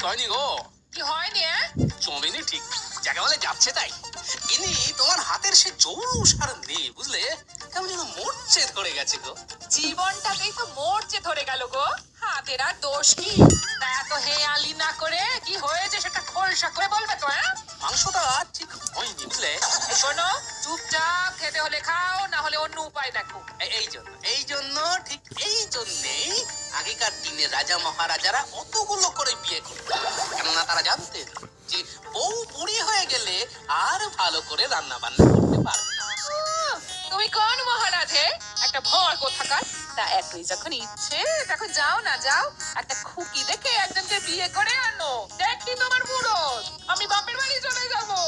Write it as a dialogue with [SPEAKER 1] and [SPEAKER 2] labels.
[SPEAKER 1] হয়নি গো।
[SPEAKER 2] কি হয়নি?
[SPEAKER 1] জমেনি ঠিক, যাকে বলে যাচ্ছে তাই। ইনি তোমার হাতের সে জৌলুস আর নেই, বুঝলে? কেমন যেন মরচে ধরে গেছে গো।
[SPEAKER 2] জীবনটাকেই তো মরচে ধরে গেল গো। হাতের আর দোষ কি? তা এত হেয়ালি না করে কি হয়েছে সেটা খোলসা করে বলবে তো?
[SPEAKER 1] মাংসটা ঠিক হয়নি, বুঝলে?
[SPEAKER 2] শোনো, চুপচাপ খেতে হলে খাও, না হলে অন্য উপায় দেখো।
[SPEAKER 1] এই জন্য ঠিক এই জন্যেই আগেকার দিনে রাজা মহারাজারা অতগুলো করে বিয়ে করত। কেননা তারা জানতেন যে বউ বুড়ি হয়ে গেলে আর ভালো করে রান্না বান্না করতে পারবে না।
[SPEAKER 2] তুমি কোন মহারাজে? একটা ভর কোথাকার। তা এতই যখন ইচ্ছে, তখন যাও না যাও, একটা খুকি দেখে একজনকে বিয়ে করে আনো। দেখি তোমার মুরত, আমি বাপের বাড়ি চলে যাবো।